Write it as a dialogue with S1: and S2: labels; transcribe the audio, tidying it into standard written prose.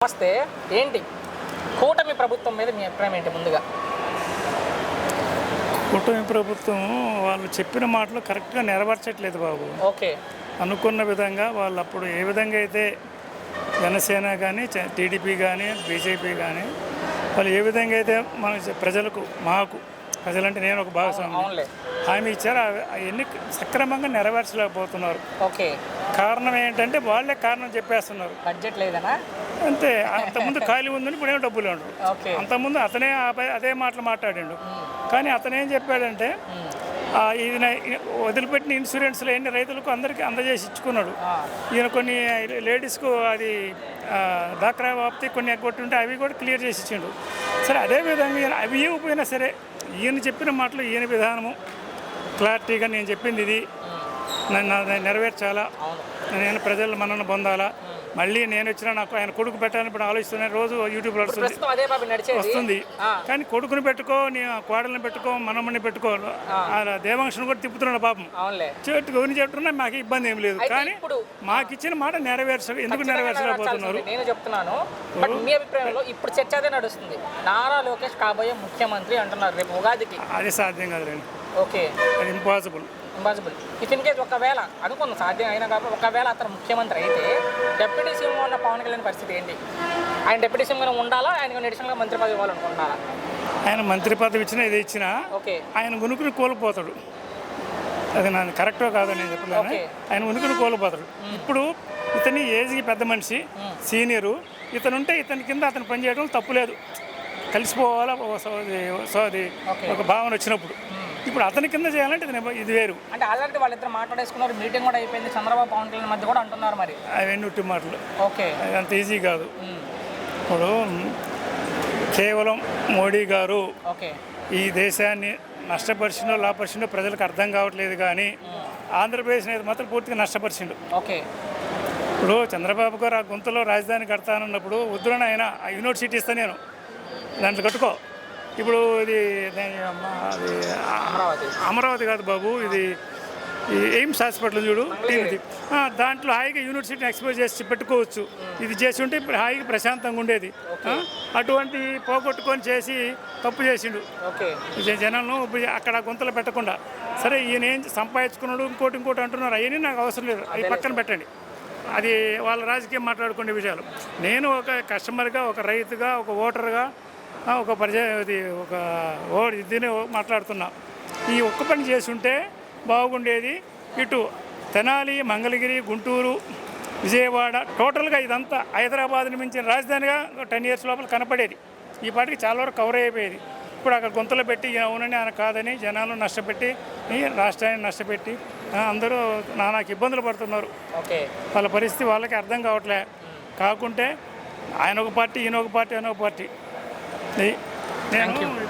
S1: నమస్తే. ఏంటి కూటమి ప్రభుత్వం మీద మీ అభిప్రాయం ఏంటి? ముందుగా
S2: కూటమి ప్రభుత్వం వాళ్ళు చెప్పిన మాటలు కరెక్ట్గా నెరవేర్చట్లేదు బాబు.
S1: ఓకే,
S2: అనుకున్న విధంగా వాళ్ళు అప్పుడు ఏ విధంగా అయితే జనసేన కానీ టీడీపీ కానీ బీజేపీ కానీ వాళ్ళు ఏ విధంగా అయితే మన ప్రజలకు ప్రజలంటే నేను ఒక భాగస్వామి హామీ ఇచ్చారు, అవన్నీ సక్రమంగా నెరవేర్చలేకపోతున్నారు.
S1: ఓకే,
S2: కారణం ఏంటంటే వాళ్ళే కారణం చెప్పేస్తున్నారు.
S1: బడ్జెట్ లేదనా?
S2: అంతే. అంతకుముందు ఖాళీ ఉందని ఇప్పుడు ఏమో డబ్బులు ఉండరు.
S1: ఓకే,
S2: అంతకుముందు అతనే అదే మాటలు మాట్లాడిండు. కానీ అతను ఏం చెప్పాడంటే ఇది వదిలిపెట్టిన ఇన్సూరెన్స్లు అన్ని రైతులకు అందరికీ అందజేసి ఇచ్చుకున్నాడు. ఈయన కొన్ని లేడీస్కు అది డాక్రా బాప్తి కొన్ని ఎగ్గొట్టుంటే అవి కూడా క్లియర్ చేసి ఇచ్చిండు. సరే, అదేవిధంగా ఈయన అవి ఇవ్వకపోయినా సరే ఈయన చెప్పిన మాటలు ఈయన విధానము క్లారిటీగా నేను చెప్పింది ఇది నన్ను నెరవేర్చాలా, నేను ప్రజలు మనల్ని పొందాలా, మళ్ళీ నేను వచ్చినా నాకు ఆయన కొడుకు పెట్టాలని ఇప్పుడు ఆలోచిస్తున్నాను. రోజు యూట్యూబ్లో వస్తుంది. కానీ కొడుకుని పెట్టుకో, నీ కోడల్ని పెట్టుకో, మనమ్మని పెట్టుకో, దేవాంశను కూడా తిప్పుతున్నాడు పాపం. చెట్టు గురించి చెప్తున్నా మాకు ఇబ్బంది ఏం లేదు. కానీ మాకు ఇచ్చిన మాట ఎందుకు నెరవేర్చలేకపోతున్నారు?
S1: నేను చెప్తున్నాను. మీ అభిప్రాయంలో ఇప్పుడు చర్చ అదే నడుస్తుంది. నారా లోకేష్ కాబోయే ముఖ్యమంత్రి అంటున్నారు రేపు ఉగాదికి.
S2: అది సాధ్యం కాదులేండి.
S1: ఓకే,
S2: అది ఇంపాసిబుల్.
S1: ఇఫ్ ఇన్ కేస్ ఒకవేళ అనుకున్న సాధ్యం అయినా కాబట్టి ఒకవేళ అతను ముఖ్యమంత్రి అయితే డిప్యూటీ సీఎంగా ఉన్న పవన్ కళ్యాణ్ పరిస్థితి ఏంటి? ఆయన డిప్యూటీ సీఎంగా ఉండాలా, ఆయనకు అడిషనల్గా మంత్రి పదవి ఇవ్వాలనుకుంటున్నారా?
S2: ఆయన మంత్రి పదవి ఇచ్చినా ఇది ఇచ్చినా ఆయన ఉనికిని కోల్పోతాడు. అది నాకు కరెక్టో కాదో నేను చెప్పలేను. ఆయన ఉనికిని కోల్పోతాడు. ఇప్పుడు ఇతని ఏజ్కి పెద్ద మనిషి, సీనియరు, ఇతనుంటే ఇతని కింద అతను పనిచేయడం తప్పులేదు. కలిసిపోవాలా ఒక భావన వచ్చినప్పుడు. ఇప్పుడు అతని కింద చేయాలంటే ఇది వేరు.
S1: అంటే ఆల్రెడీ వాళ్ళిద్దరు మాట్లాడేసుకున్నారు, మీటింగ్ కూడా అయిపోయింది, చంద్రబాబు పవన్ కళ్యాణ్ మధ్య కూడా అంటున్నారు. మరి
S2: అవన్నీ ఉట్టి మాటలు.
S1: ఓకే,
S2: అంత ఈజీ కాదు. ఇప్పుడు కేవలం మోడీ గారు ఈ దేశాన్ని నష్టపరిచిండో లాపరిచిండో ప్రజలకు అర్థం కావట్లేదు. కానీ ఆంధ్రప్రదేశ్ అనేది మాత్రం పూర్తిగా నష్టపరిచిండు.
S1: ఓకే,
S2: ఇప్పుడు చంద్రబాబు గారు ఆ గుంతలో రాజధాని కడతానన్నప్పుడు వద్దులని ఆయన ఆ యూనివర్సిటీ ఇస్తాను నేను దాంట్లో కట్టుకో. ఇప్పుడు ఇది అమరావతి కాదు బాబు, ఇది ఎయిమ్స్ హాస్పిటల్ చూడు, దాంట్లో హాయిగా యూనివర్సిటీని ఎక్స్పోజ్ చేసి పెట్టుకోవచ్చు. ఇది చేసి ఉంటే ఇప్పుడు హాయిగా ప్రశాంతంగా ఉండేది. అటువంటి పోగొట్టుకొని చేసి తప్పు చేసిండు జనాలను అక్కడ గుంతలు పెట్టకుండా. సరే, ఈయన ఏం సంపాదించుకున్నాడు ఇంకోటి అంటున్నారు. అవన్నీ నాకు అవసరం లేదు, అవి పక్కన పెట్టండి. అది వాళ్ళ రాజకీయం మాట్లాడుకునే విషయాలు. నేను ఒక కస్టమర్గా, ఒక రైతుగా, ఒక ఓటర్గా, ఒక దీన్ని మాట్లాడుతున్నా. ఈ ఒక్క పని చేసి ఉంటే బాగుండేది. ఇటు తెనాలి, మంగళగిరి, గుంటూరు, విజయవాడ టోటల్గా ఇదంతా హైదరాబాద్ని మించిన రాజధానిగా 10 years లోపల కనపడేది. ఈ పాటికి చాలా వరకు కవర్ అయిపోయేది. ఇప్పుడు అక్కడ గుంతలు పెట్టి అవునని ఆయన కాదని జనాలు నష్టపెట్టి రాష్ట్రాన్ని నష్టపెట్టి అందరూ నానాకు ఇబ్బందులు పడుతున్నారు. వాళ్ళ పరిస్థితి వాళ్ళకి అర్థం కావట్లే. కాకుంటే ఆయన ఒక పార్టీ, ఈయన ఒక పార్టీ, ఆయన ఒక పార్టీ. నేను